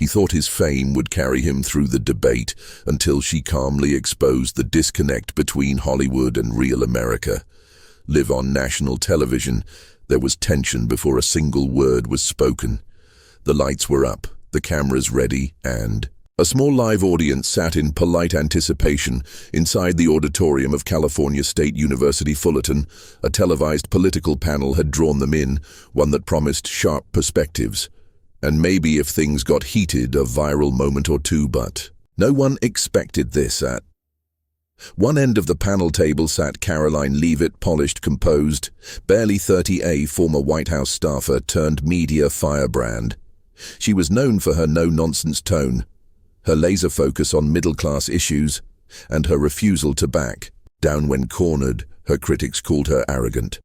He thought his fame would carry him through the debate until she calmly exposed the disconnect between Hollywood and real America. Live on national television, there was tension before a single word was spoken. The lights were up, the cameras ready, and a small live audience sat in polite anticipation inside the auditorium of California State University Fullerton. A televised political panel had drawn them in, one that promised sharp perspectives. And maybe if things got heated, a viral moment or two, but no one expected this. At one end of the panel table sat Karoline Leavitt, polished, composed, barely 30, a former White House staffer turned media firebrand. She was known for her no-nonsense tone, her laser focus on middle-class issues, and her refusal to back down when cornered. Her critics called her arrogant.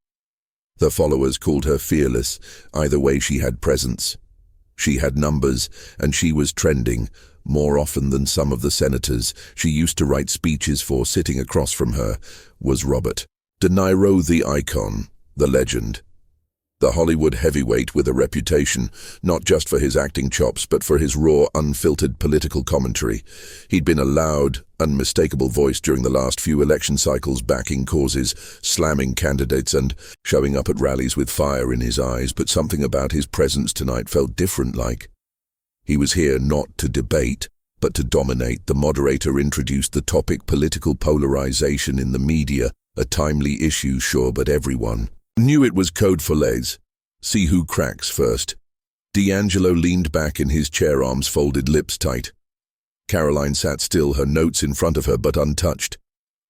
The followers called her fearless. Either way, she had presence. She had numbers, and she was trending. More often than some of the senators she used to write speeches for. Sitting across from her was Robert De Niro, the icon, the legend. The Hollywood heavyweight with a reputation, not just for his acting chops, but for his raw, unfiltered political commentary. He'd been a loud, unmistakable voice during the last few election cycles, backing causes, slamming candidates, and showing up at rallies with fire in his eyes. But something about his presence tonight felt different. Like he was here not to debate, but to dominate. The moderator introduced the topic: political polarization in the media, a timely issue, sure, but everyone knew it was code for les. See who cracks first. D'Angelo leaned back in his chair, arms folded, lips tight. Karoline sat still, her notes in front of her but untouched.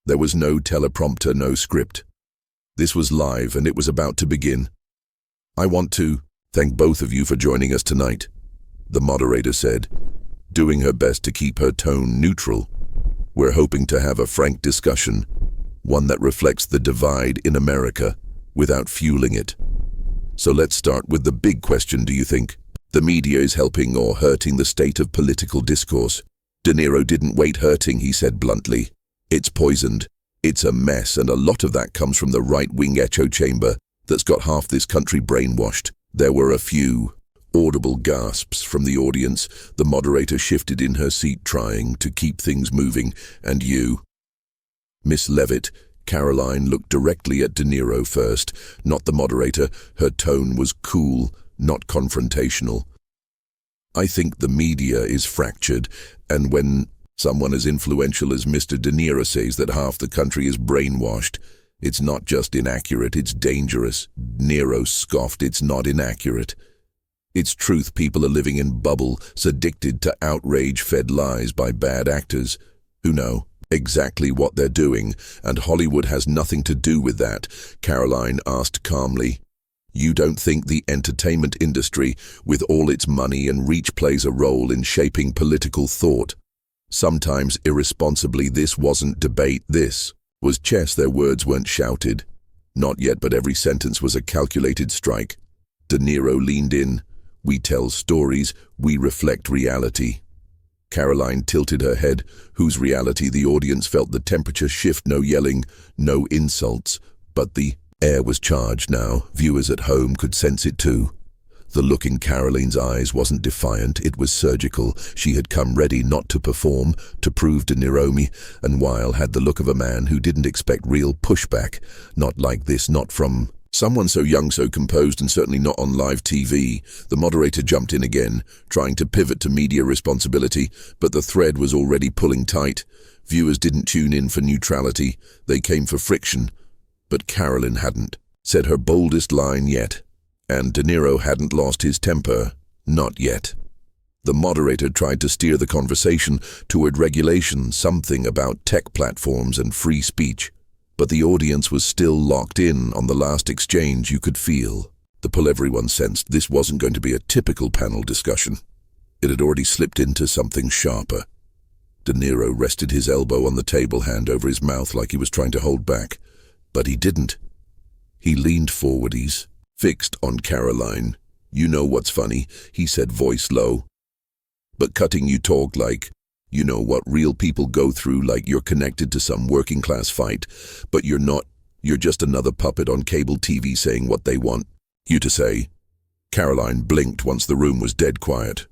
There was no teleprompter, no script. This was live, and it was about to begin. "I want to thank both of you for joining us tonight," the moderator said, doing her best to keep her tone neutral. "We're hoping to have a frank discussion, one that reflects the divide in America without fueling it. So let's start with the big question. Do you think the media is helping or hurting the state of political discourse?" De Niro didn't wait. "Hurting," he said bluntly. "It's poisoned. It's a mess, and a lot of that comes from the right-wing echo chamber that's got half this country brainwashed." There were a few audible gasps from the audience. The moderator shifted in her seat, trying to keep things moving. "And you, Miss Leavitt?" Karoline looked directly at De Niro first, not the moderator. Her tone was cool, not confrontational. "I think the media is fractured, and when someone as influential as Mr. De Niro says that half the country is brainwashed, it's not just inaccurate, it's dangerous." Niro scoffed. "It's not inaccurate. It's truth. People are living in bubbles, addicted to outrage, fed lies by bad actors who know exactly what they're doing, and Hollywood has nothing to do with that." Karoline asked calmly, "You don't think the entertainment industry, with all its money and reach, plays a role in shaping political thought? Sometimes irresponsibly." This wasn't debate, this was chess. Their words weren't shouted. Not yet, but every sentence was a calculated strike. De Niro leaned in. "We tell stories, we reflect reality." Karoline tilted her head. "Whose reality?" The audience felt the temperature shift. No yelling, no insults, but the air was charged now. Viewers at home could sense it too. The look in Karoline's eyes wasn't defiant, it was surgical. She had come ready not to perform, to prove De Niro, and while had the look of a man who didn't expect real pushback. Not like this, not from someone so young, so composed, and certainly not on live TV. The moderator jumped in again, trying to pivot to media responsibility, but the thread was already pulling tight. Viewers didn't tune in for neutrality, they came for friction. But Karoline hadn't said her boldest line yet, and De Niro hadn't lost his temper, not yet. The moderator tried to steer the conversation toward regulation, something about tech platforms and free speech. But the audience was still locked in on the last exchange. You could feel the pull. Everyone sensed this wasn't going to be a typical panel discussion. It had already slipped into something sharper. De Niro rested his elbow on the table, hand over his mouth like he was trying to hold back. But he didn't. He leaned forward, he's fixed on Karoline. "You know what's funny?" he said, voice low, but cutting. "You talk like you know what real people go through, like you're connected to some working class fight, but you're not. You're just another puppet on cable TV saying what they want you to say." Karoline blinked once the room was dead quiet.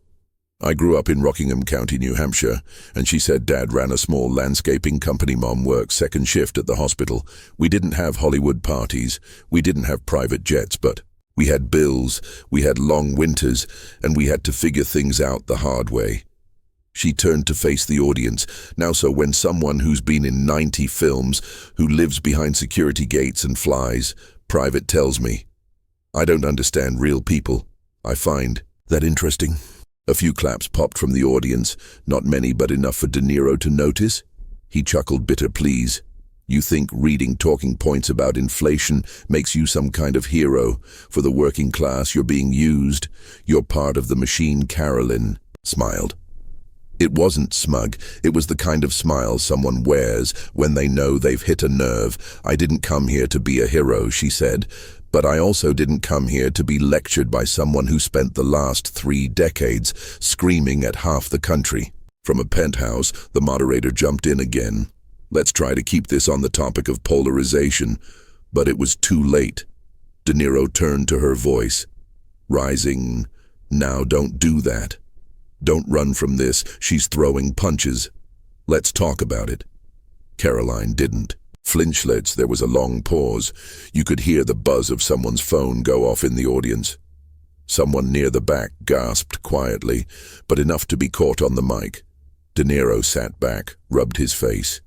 I grew up in Rockingham County, New Hampshire, and she said Dad ran a small landscaping company. Mom worked second shift at the hospital. We didn't have Hollywood parties. We didn't have private jets, but we had bills, we had long winters, and we had to figure things out the hard way. She turned to face the audience. Now, so when someone who's been in 90 films, who lives behind security gates and flies private tells me, I don't understand real people. I find that interesting. A few claps popped from the audience, not many but enough for De Niro to notice. He chuckled bitter please. You think reading talking points about inflation makes you some kind of hero. For the working class, you're being used. You're part of the machine. Karoline smiled. It wasn't smug. It was the kind of smile someone wears when they know they've hit a nerve. I didn't come here to be a hero, she said. But I also didn't come here to be lectured by someone who spent the last 3 decades screaming at half the country. From a penthouse, the moderator jumped in again. Let's try to keep this on the topic of polarization. But it was too late. De Niro turned to her voice, rising. Now don't do that. Don't run from this. She's throwing punches. Let's talk about it. Karoline didn't. Flinchlets, there was a long pause. You could hear the buzz of someone's phone go off in the audience. Someone near the back gasped quietly, but enough to be caught on the mic. De Niro sat back, rubbed his face.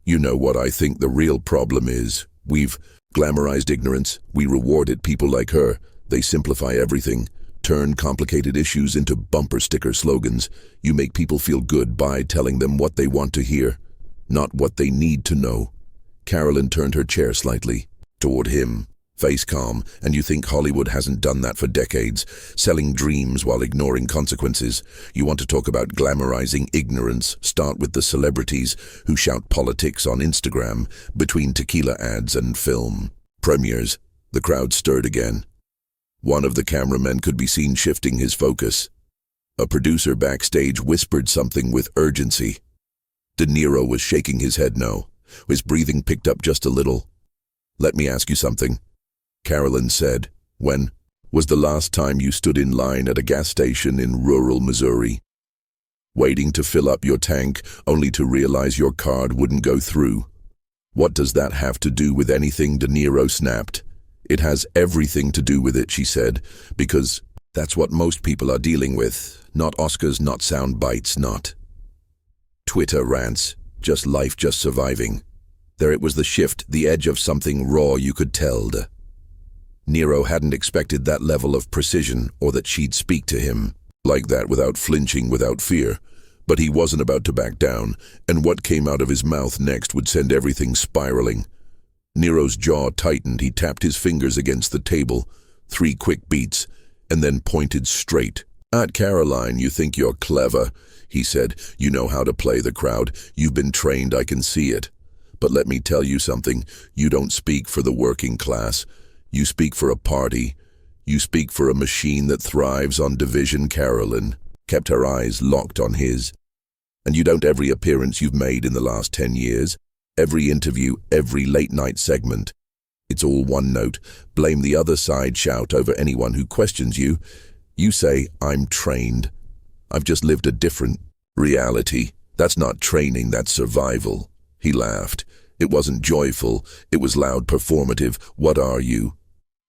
You know what I think the real problem is? We've glamorized ignorance. We rewarded people like her. They simplify everything, turn complicated issues into bumper sticker slogans. You make people feel good by telling them what they want to hear, not what they need to know. Karoline turned her chair slightly toward him, face calm. And you think Hollywood hasn't done that for decades, selling dreams while ignoring consequences? You want to talk about glamorizing ignorance? Start with the celebrities who shout politics on Instagram between tequila ads and film premieres. The crowd stirred again. One of the cameramen could be seen shifting his focus. A producer backstage whispered something with urgency. De Niro was shaking his head no. His breathing picked up just a little. Let me ask you something, Karoline said. When was the last time you stood in line at a gas station in rural Missouri, waiting to fill up your tank only to realize your card wouldn't go through? What does that have to do with anything? De Niro snapped. It has everything to do with it, she said, because that's what most people are dealing with. Not Oscars, not sound bites, not Twitter rants, just life, just surviving. There it was, the shift, the edge of something raw you could tell. Niro hadn't expected that level of precision, or that she'd speak to him like that, without flinching, without fear. But he wasn't about to back down, and what came out of his mouth next would send everything spiraling. Niro's jaw tightened. He tapped his fingers against the table, 3 quick beats, and then pointed straight at Karoline. You think you're clever, he said. You know how to play the crowd. You've been trained, I can see it. But let me tell you something. You don't speak for the working class. You speak for a party. You speak for a machine that thrives on division. Karoline kept her eyes locked on his. And you don't. Every appearance you've made in the last 10 years, every interview, every late-night segment, it's all one note. Blame the other side. Shout over anyone who questions you. You say, I'm trained. I've just lived a different reality. That's not training, that's survival. He laughed. It wasn't joyful. It was loud, performative. What are you?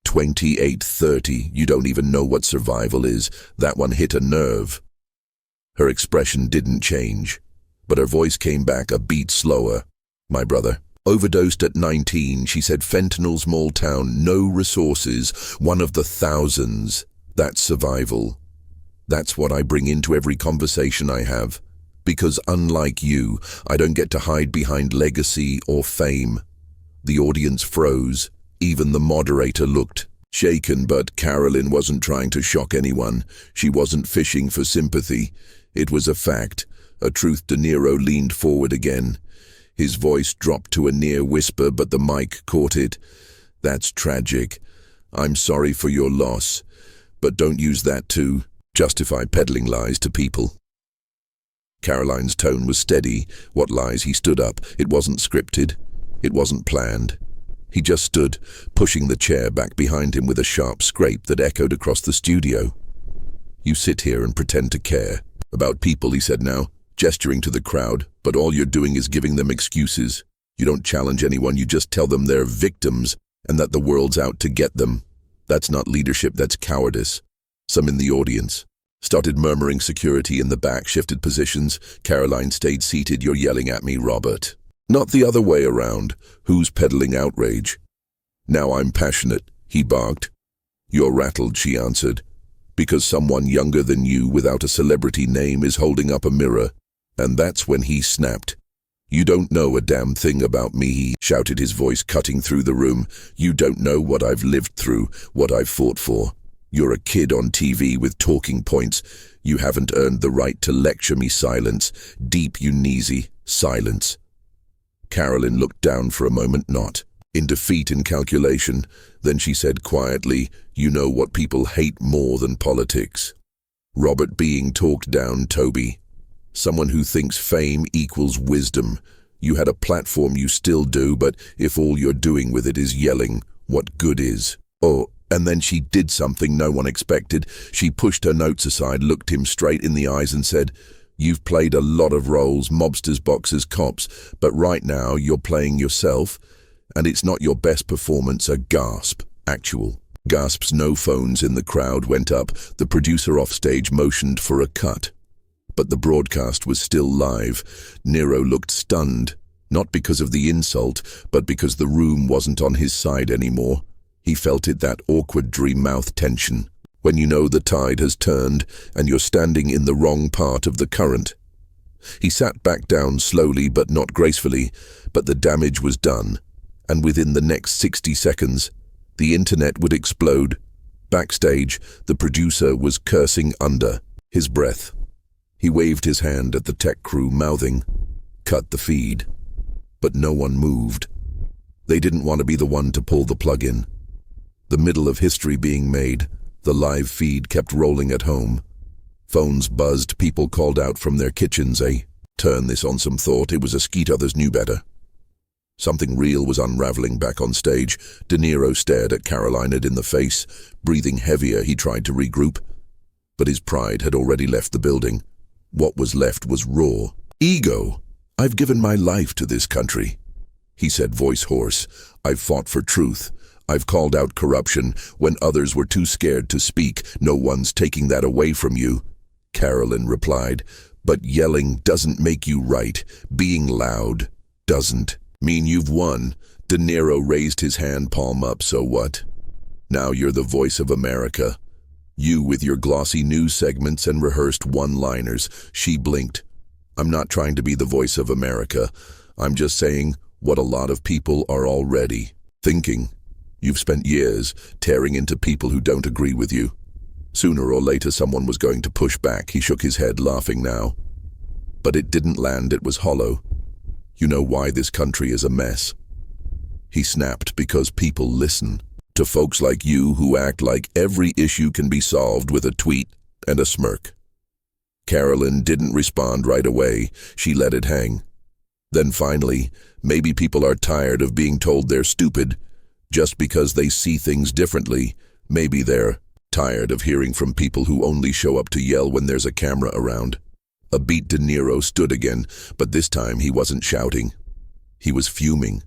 28, 30. You don't even know what survival is. That one hit a nerve. Her expression didn't change, but her voice came back a beat slower. My brother overdosed at 19, she said. Fentanyl, small town, no resources, one of the thousands. That's survival. That's what I bring into every conversation I have. Because unlike you, I don't get to hide behind legacy or fame. The audience froze. Even the moderator looked shaken, but Karoline wasn't trying to shock anyone. She wasn't fishing for sympathy. It was a fact, a truth. De Niro leaned forward again. His voice dropped to a near whisper, but the mic caught it. That's tragic. I'm sorry for your loss, but don't use that to justify peddling lies to people. Karoline's tone was steady. What lies? He stood up. It wasn't scripted. It wasn't planned. He just stood, pushing the chair back behind him with a sharp scrape that echoed across the studio. You sit here and pretend to care. About people, he said now, gesturing to the crowd, but all you're doing is giving them excuses. You don't challenge anyone, you just tell them they're victims and that the world's out to get them. That's not leadership, that's cowardice. Some in the audience started murmuring. Security in the back shifted positions. Karoline stayed seated. You're yelling at me, Robert. Not the other way around. Who's peddling outrage? Now I'm passionate, he barked. You're rattled, she answered, because someone younger than you without a celebrity name is holding up a mirror. And that's when he snapped. You don't know a damn thing about me, he shouted, his voice cutting through the room. You don't know what I've lived through, what I've fought for. You're a kid on TV with talking points. You haven't earned the right to lecture me. Silence. Deep uneasy silence. Karoline looked down for a moment, not in defeat, in calculation. Then she said quietly, you know what people hate more than politics? Robert being talked down, Toby. Someone who thinks fame equals wisdom. You had a platform, you still do, but if all you're doing with it is yelling, what good is? Oh, and then she did something no one expected. She pushed her notes aside, looked him straight in the eyes and said, you've played a lot of roles, mobsters, boxers, cops, but right now you're playing yourself, and it's not your best performance. A gasp. Actual gasps. No phones in the crowd went up. The producer off stage motioned for a cut. But the broadcast was still live. Niro looked stunned, not because of the insult, but because the room wasn't on his side anymore. He felt it, that awkward dream mouth tension, when you know the tide has turned and you're standing in the wrong part of the current. He sat back down slowly but not gracefully, but the damage was done, and within the next 60 seconds, the internet would explode. Backstage, the producer was cursing under his breath. He waved his hand at the tech crew, mouthing, cut the feed. But no one moved. They didn't want to be the one to pull the plug in. The middle of history being made, the live feed kept rolling at home. Phones buzzed, people called out from their kitchens, turn this on. Some thought it was a skeet, others knew better. Something real was unraveling back on stage. De Niro stared at Karoline in the face. Breathing heavier, he tried to regroup. But his pride had already left the building. What was left was raw ego. I've given my life to this country, he said, voice hoarse. I've fought for truth. I've called out corruption when others were too scared to speak. No one's taking that away from you, Karoline replied. But yelling doesn't make you right. Being loud doesn't mean you've won. De Niro raised his hand, palm up. So what? Now you're the voice of America. You with your glossy news segments and rehearsed one-liners. She blinked. I'm not trying to be the voice of America. I'm just saying what a lot of people are already thinking. You've spent years tearing into people who don't agree with you. Sooner or later someone was going to push back. He shook his head, laughing now. But it didn't land, it was hollow. You know why this country is a mess? He snapped, because people listen to folks like you who act like every issue can be solved with a tweet and a smirk. Karoline didn't respond right away. She let it hang. Then finally, maybe people are tired of being told they're stupid just because they see things differently. Maybe they're tired of hearing from people who only show up to yell when there's a camera around. A beat. De Niro stood again, but this time he wasn't shouting. He was fuming.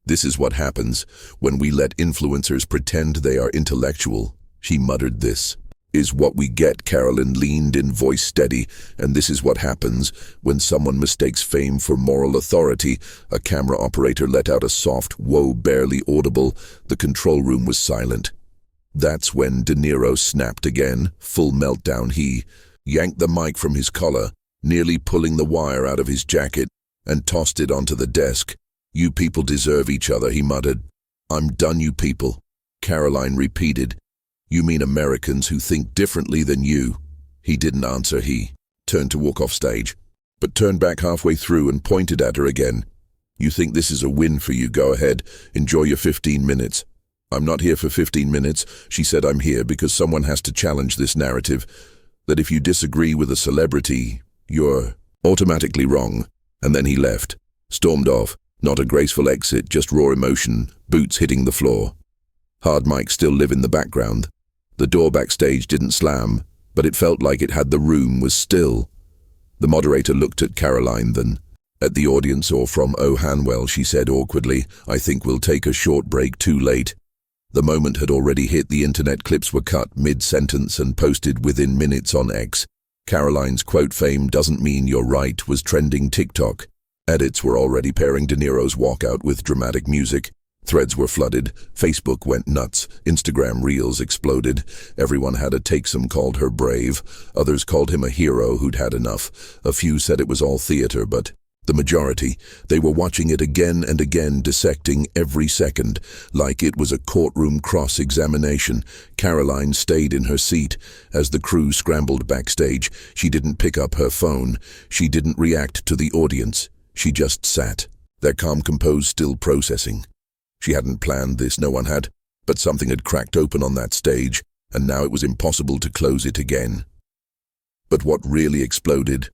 This is what happens when we let influencers pretend they are intellectual. She muttered. This is what we get. Karoline leaned in, voice steady. And this is what happens when someone mistakes fame for moral authority. A camera operator let out a soft whoa, barely audible. The control room was silent. That's when De Niro snapped again, full meltdown. He yanked the mic from his collar, nearly pulling the wire out of his jacket, and tossed it onto the desk. You people deserve each other, he muttered. I'm done, you people, Karoline repeated. You mean Americans who think differently than you? He didn't answer. He turned to walk off stage, but turned back halfway through and pointed at her again. You think this is a win for you? Go ahead, enjoy your 15 minutes. I'm not here for 15 minutes, she said. I'm here because someone has to challenge this narrative, that if you disagree with a celebrity, you're automatically wrong. And then he left, stormed off. Not a graceful exit, just raw emotion, boots hitting the floor. Hard mics still live in the background. The door backstage didn't slam, but it felt like it had the room was still. The moderator looked at Karoline, then at the audience, or from O. Hanwell, she said awkwardly, "I think we'll take a short break, too late." The moment had already hit. The internet clips were cut mid-sentence and posted within minutes on X. Karoline's quote, "Fame doesn't mean you're right," was trending TikTok. Edits were already pairing De Niro's walkout with dramatic music. Threads were flooded, Facebook went nuts, Instagram reels exploded. Everyone had a take. Some called her brave, others called him a hero who'd had enough. A few said it was all theater, but the majority, they were watching it again and again, dissecting every second, like it was a courtroom cross-examination. Karoline stayed in her seat. As the crew scrambled backstage, she didn't pick up her phone. She didn't react to the audience. She just sat, their calm composed, still processing. She hadn't planned this, no one had, but something had cracked open on that stage, and now it was impossible to close it again. But what really exploded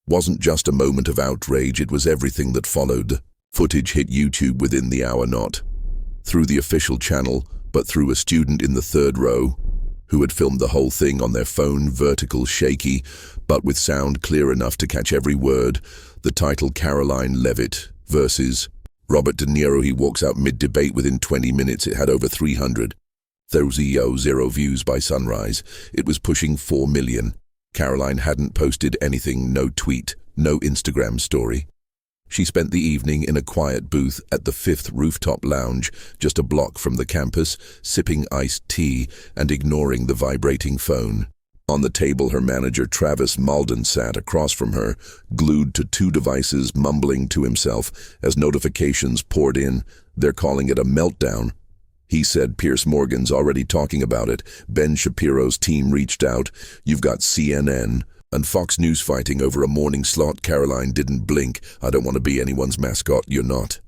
wasn't just a moment of outrage, it was everything that followed. Footage hit YouTube within the hour, not through the official channel, but through a student in the third row who had filmed the whole thing on their phone, vertical, shaky, but with sound clear enough to catch every word. The title, Karoline Leavitt versus Robert De Niro. He walks out mid-debate. Within 20 minutes, it had over 300,000 views by sunrise. It was pushing 4 million. Karoline hadn't posted anything, no tweet, no Instagram story. She spent the evening in a quiet booth at the 5th Rooftop Lounge, just a block from the campus, sipping iced tea and ignoring the vibrating phone. On the table, her manager, Travis Malden, sat across from her, glued to 2 devices, mumbling to himself as notifications poured in. "They're calling it a meltdown," he said. "Piers Morgan's already talking about it. Ben Shapiro's team reached out. You've got CNN and Fox News fighting over a morning slot." Karoline didn't blink. "I don't want to be anyone's mascot." "You're not,"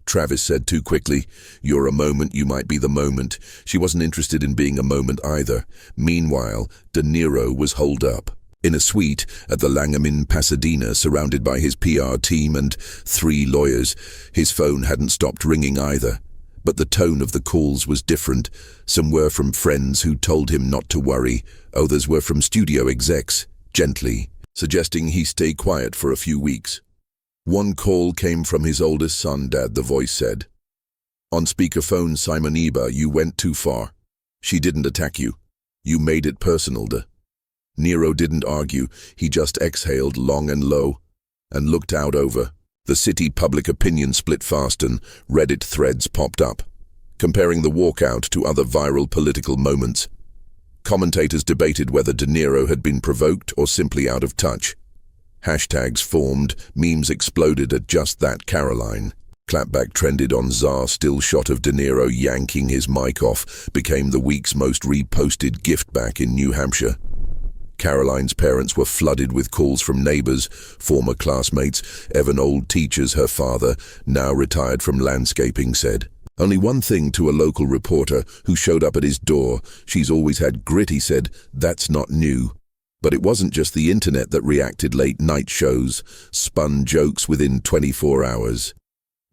Travis said too quickly. "You're a moment, you might be the moment." She wasn't interested in being a moment either. Meanwhile, De Niro was holed up in a suite at the Langham in Pasadena, surrounded by his PR team and 3 lawyers. His phone hadn't stopped ringing either, but the tone of the calls was different. Some were from friends who told him not to worry. Others were from studio execs, gently suggesting he stay quiet for a few weeks. One call came from his oldest son. "Dad," the voice said on speakerphone, "Simon Eba, you went too far. She didn't attack you. You made it personal." De Niro didn't argue. He just exhaled long and low and looked out over the city. Public opinion split fast and Reddit threads popped up, comparing the walkout to other viral political moments. Commentators debated whether De Niro had been provoked or simply out of touch. Hashtags formed, memes exploded at just that. Karoline clapback trended on Czar. Still shot of De Niro yanking his mic off became the week's most reposted gift back in New Hampshire. Karoline's parents were flooded with calls from neighbors, former classmates, even old teachers. Her father, now retired from landscaping, said only one thing to a local reporter who showed up at his door: "She's always had grit," he said. "That's not new." But it wasn't just the internet that reacted. Late night shows spun jokes within 24 hours.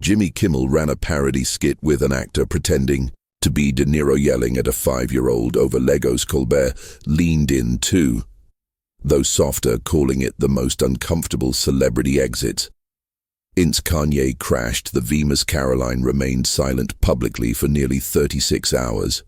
Jimmy Kimmel ran a parody skit with an actor pretending to be De Niro yelling at a 5-year-old over Legos. Colbert leaned in too, though softer, calling it the most uncomfortable celebrity exit. Since Kanye crashed the Venus, Karoline remained silent publicly for nearly 36 hours.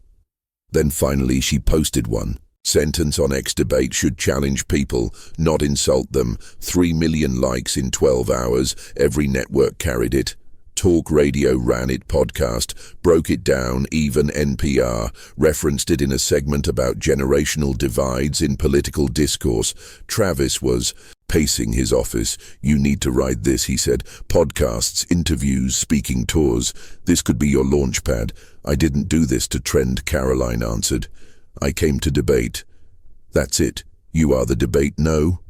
Then finally she posted one sentence on X: "Debate should challenge people, not insult them." 3 million likes in 12 hours. Every network carried it. Talk radio ran it, podcast broke it down, even NPR referenced it in a segment about generational divides in political discourse. Travis was pacing his office. "You need to ride this," he said. "Podcasts, interviews, speaking tours. This could be your launch pad." "I didn't do this to trend," Karoline answered. "I came to debate." "That's it. You are the debate, no?"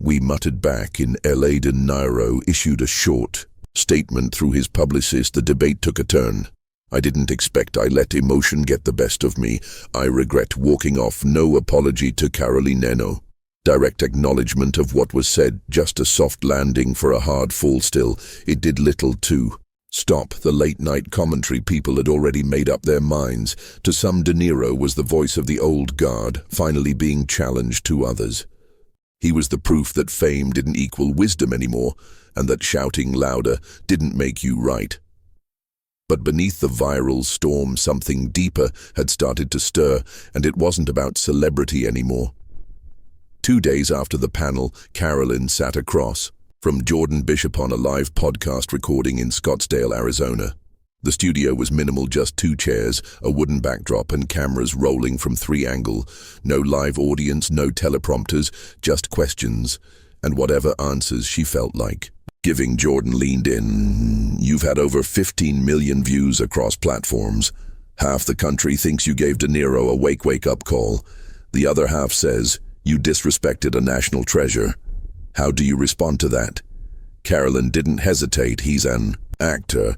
We muttered back. In LA, De Niro issued a short statement through his publicist. "The debate took a turn. I didn't expect. I let emotion get the best of me. I regret walking off. No apology to Karoline. No direct acknowledgement of what was said. Just a soft landing for a hard fall. Still, it did little to Stop the late-night commentary. People had already made up their minds. To some, De Niro was the voice of the old guard, finally being challenged to others. He was the proof that fame didn't equal wisdom anymore, and that shouting louder didn't make you right. But beneath the viral storm, something deeper had started to stir, and it wasn't about celebrity anymore. 2 days after the panel, Karoline sat across from Jordan Bishop on a live podcast recording in Scottsdale, Arizona. The studio was minimal, just 2 chairs, a wooden backdrop, and cameras rolling from 3 angles. No live audience, no teleprompters, just questions, and whatever answers she felt like giving. Jordan leaned in. "You've had over 15 million views across platforms. Half the country thinks you gave De Niro a wake-up call. The other half says you disrespected a national treasure. How do you respond to that?" Karoline didn't hesitate. "He's an actor,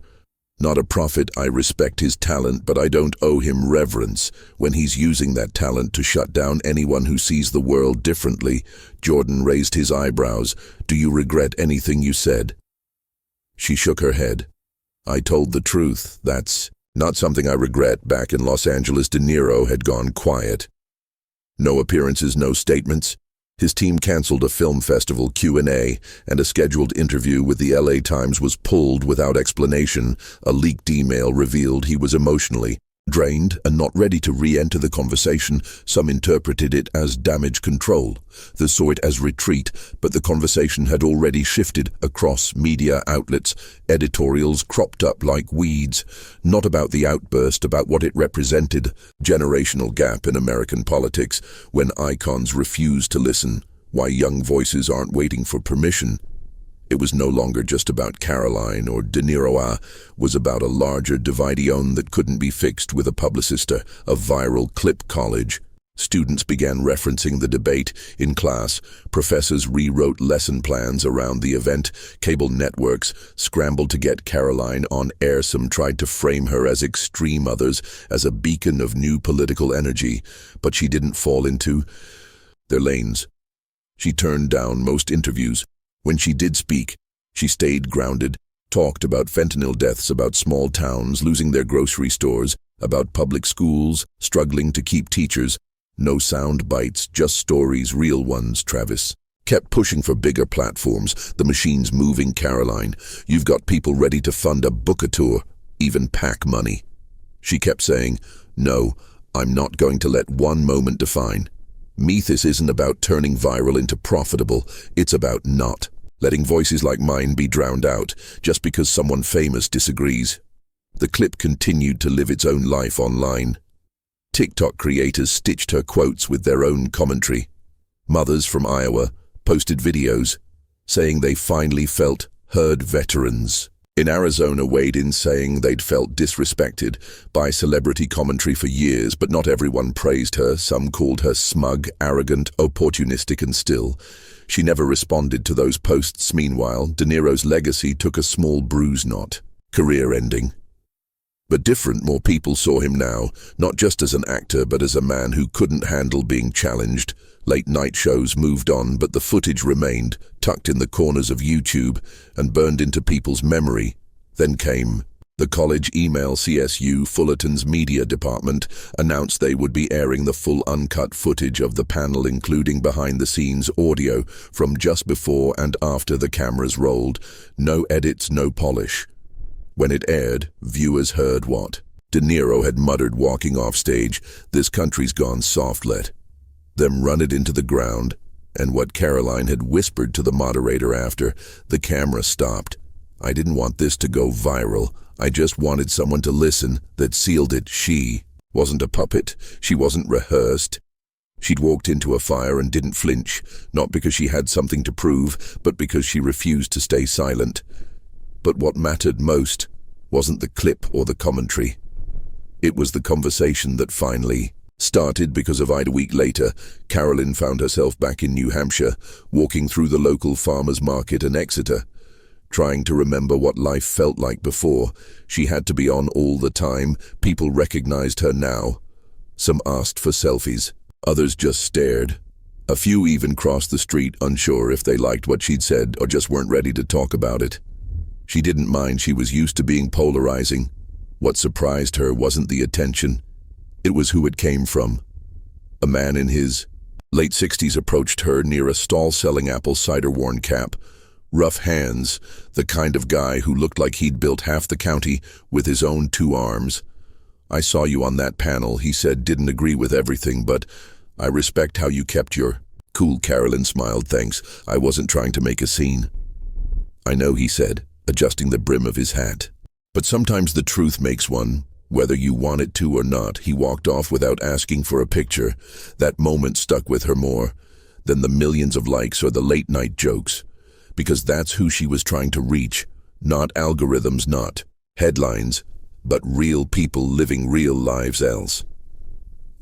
not a prophet. I respect his talent, but I don't owe him reverence when he's using that talent to shut down anyone who sees the world differently." Jordan raised his eyebrows. "Do you regret anything you said?" She shook her head. "I told the truth. That's not something I regret." Back in Los Angeles, De Niro had gone quiet. No appearances, no statements. His team canceled a film festival Q&A, and a scheduled interview with the LA Times was pulled without explanation. A leaked email revealed he was emotionally drained and not ready to re-enter the conversation. Some interpreted it as damage control. Others saw it as retreat, but the conversation had already shifted across media outlets. Editorials cropped up like weeds, not about the outburst, about what it represented. Generational gap in American politics, when icons refuse to listen, why young voices aren't waiting for permission. It was no longer just about Karoline or De Niro. Was about a larger divide that couldn't be fixed with a publicist. A viral clip. College students began referencing the debate in class. Professors rewrote lesson plans around the event. Cable networks scrambled to get Karoline on air. Some tried to frame her as extreme, others as a beacon of new political energy, but she didn't fall into their lanes. She turned down most interviews. When she did speak, she stayed grounded, talked about fentanyl deaths, about small towns losing their grocery stores, about public schools struggling to keep teachers. No sound bites, just stories, real ones. Travis kept pushing for bigger platforms. The machine's moving, Karoline. You've got people ready to fund a book tour, even PAC money. She kept saying, "No, I'm not going to let one moment define me. This isn't about turning viral into profitable. It's about not letting voices like mine be drowned out just because someone famous disagrees." The clip continued to live its own life online. TikTok creators stitched her quotes with their own commentary. Mothers from Iowa posted videos saying they finally felt heard. Veterans in Arizona weighed in, saying they'd felt disrespected by celebrity commentary for years, but not everyone praised her. Some called her smug, arrogant, opportunistic, and still, she never responded to those posts. Meanwhile, De Niro's legacy took a small bruise, not career-ending, but different. More people saw him now, not just as an actor, but as a man who couldn't handle being challenged. Late-night shows moved on, but the footage remained, tucked in the corners of YouTube and burned into people's memory. Then came the college email. CSU Fullerton's media department announced they would be airing the full uncut footage of the panel, including behind-the-scenes audio from just before and after the cameras rolled. No edits, no polish. When it aired, viewers heard what De Niro had muttered walking off stage: "This country's gone soft. Let them run it into the ground," and what Karoline had whispered to the moderator after the camera stopped: "I didn't want this to go viral. I just wanted someone to listen." That sealed it. She wasn't a puppet. She wasn't rehearsed. She'd walked into a fire and didn't flinch, not because she had something to prove, but because she refused to stay silent. But what mattered most wasn't the clip or the commentary. It was the conversation that finally started. Because of it, a week later, Karoline found herself back in New Hampshire, walking through the local farmers market in Exeter, trying to remember what life felt like before. She had to be on all the time. People recognized her now. Some asked for selfies. Others just stared. A few even crossed the street, unsure if they liked what she'd said or just weren't ready to talk about it. She didn't mind, she was used to being polarizing. What surprised her wasn't the attention, it was who it came from. A man in his late 60s approached her near a stall selling apple cider worn cap. Rough hands, the kind of guy who looked like he'd built half the county with his own 2 arms. "I saw you on that panel," he said, "didn't agree with everything, but I respect how you kept your cool." Karoline smiled. "Thanks, I wasn't trying to make a scene." "I know," he said, adjusting the brim of his hat. "But sometimes the truth makes one, whether you want it to or not." He walked off without asking for a picture. That moment stuck with her more than the millions of likes or the late-night jokes, because that's who she was trying to reach. Not algorithms, not headlines, but real people living real lives else.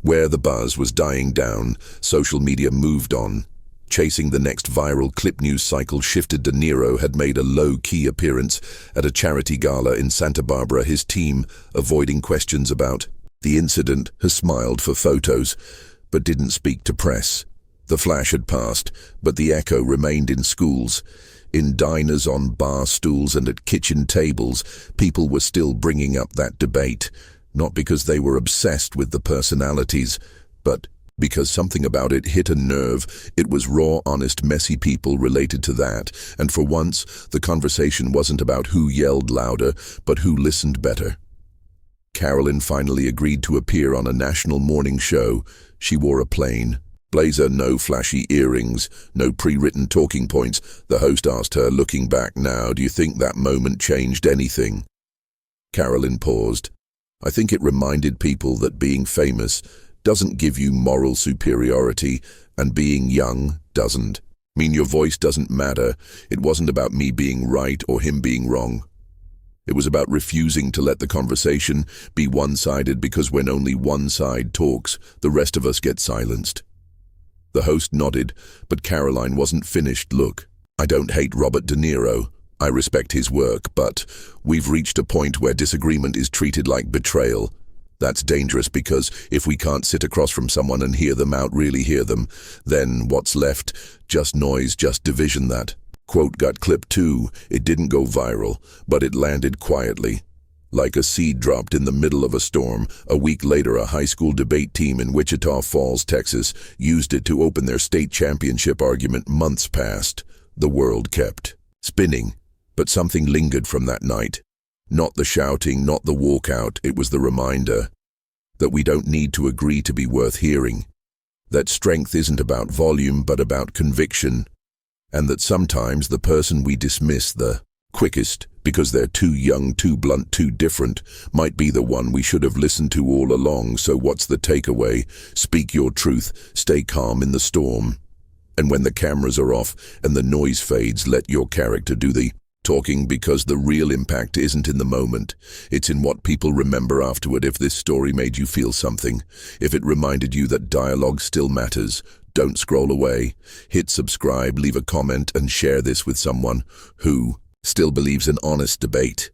Where the buzz was dying down, social media moved on. Chasing the next viral clip, news cycle shifted to Niro had made a low-key appearance at a charity gala in Santa Barbara, his team avoiding questions about the incident. He smiled for photos, but didn't speak to press. The flash had passed, but the echo remained in schools. In diners, on bar stools, and at kitchen tables, people were still bringing up that debate, not because they were obsessed with the personalities, but because something about it hit a nerve. It was raw, honest, messy people related to that, and for once, the conversation wasn't about who yelled louder, but who listened better. Karoline finally agreed to appear on a national morning show. She wore a plain blazer, no flashy earrings, no pre-written talking points. The host asked her, "Looking back now, do you think that moment changed anything?" Karoline paused. "I think it reminded people that being famous doesn't give you moral superiority, and being young doesn't mean your voice doesn't matter." It wasn't about me being right or him being wrong. It was about refusing to let the conversation be one-sided, because when only one side talks, the rest of us get silenced. The host nodded, but Karoline wasn't finished. "Look, I don't hate Robert De Niro. I respect his work, but we've reached a point where disagreement is treated like betrayal. That's dangerous, because if we can't sit across from someone and hear them out, really hear them, then what's left? Just noise, just division." That quote got clipped too. It didn't go viral, but it landed quietly, like a seed dropped in the middle of a storm. A week later, a high school debate team in Wichita Falls, Texas, used it to open their state championship argument. Months passed. The world kept spinning, but something lingered from that night. Not the shouting, not the walkout. It was the reminder that we don't need to agree to be worth hearing, that strength isn't about volume but about conviction, and that sometimes the person we dismiss the quickest because they're too young, too blunt, too different, might be the one we should have listened to all along. So what's the takeaway? Speak your truth, stay calm in the storm, and when the cameras are off and the noise fades, let your character do the talking, because the real impact isn't in the moment, it's in what people remember afterward. If this story made you feel something, if it reminded you that dialogue still matters, don't scroll away. Hit subscribe, leave a comment, and share this with someone who still believes in honest debate.